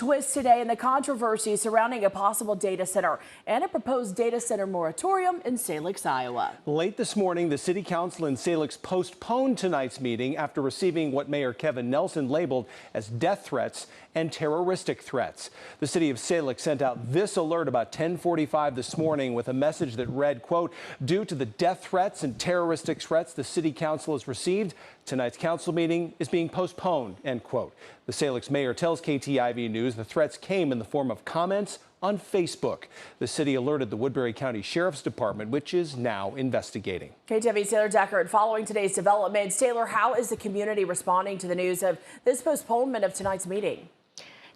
twist today in the controversy surrounding a possible data center and a proposed data center moratorium in Salix, Iowa. Late this morning, the City Council in Salix postponed tonight's meeting after receiving what Mayor Kevin Nelson labeled as death threats and terroristic threats. The city of Salix sent out this alert about 10:45 this morning with a message that read, quote, "Due to the death threats and terroristic threats the City Council has received, tonight's council meeting is being postponed," end quote. The Salix mayor tells KTIV News the threats came in the form of comments on Facebook. The city alerted the Woodbury County Sheriff's Department, which is now investigating. KTIV's Taylor Deckard, following today's developments. Taylor, how is the community responding to the news of this postponement of tonight's meeting?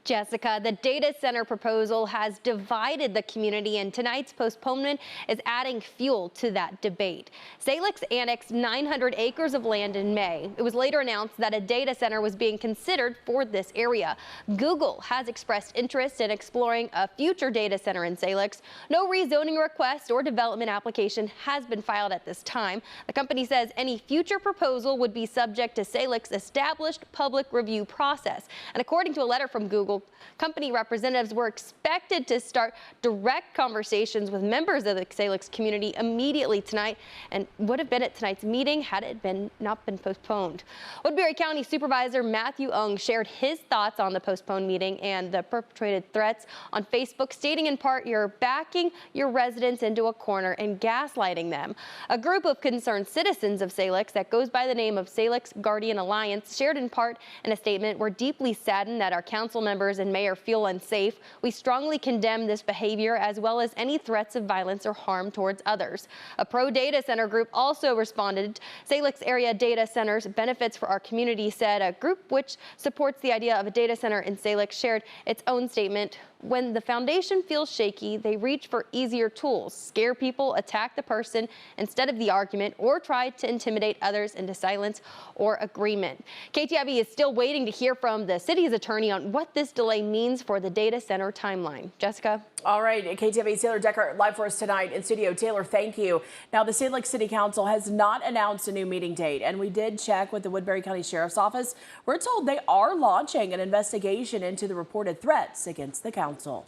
Jessica, the data center proposal has divided the community, and tonight's postponement is adding fuel to that debate. Salix annexed 900 acres of land in May. It was later announced that a data center was being considered for this area. Google has expressed interest in exploring a future data center in Salix. No rezoning request or development application has been filed at this time. The company says any future proposal would be subject to Salix's established public review process. And according to a letter from Google, company representatives were expected to start direct conversations with members of the Salix community immediately tonight and would have been at tonight's meeting had it not been postponed. Woodbury County Supervisor Matthew Ung shared his thoughts on the postponed meeting and the perpetrated threats on Facebook, stating in part, "You're backing your residents into a corner and gaslighting them." A group of concerned citizens of Salix that goes by the name of Salix Guardian Alliance shared in part in a statement, "We're deeply saddened that our council members and mayor feel unsafe. We strongly condemn this behavior as well as any threats of violence or harm towards others." A pro-data center group also responded. Salix area data centers benefits for our community, said. A group which supports the idea of a data center in Salix shared its own statement. "When the foundation feels shaky, they reach for easier tools, scare people, attack the person instead of the argument, or try to intimidate others into silence or agreement." KTIV is still waiting to hear from the city's attorney on what this delay means for the data center timeline. Jessica? All right, KTIV's Taylor Deckard live for us tonight in studio. Taylor, thank you. Now, the Salix City Council has not announced a new meeting date, and we did check with the Woodbury County Sheriff's Office. We're told they are launching an investigation into the reported threats against the council.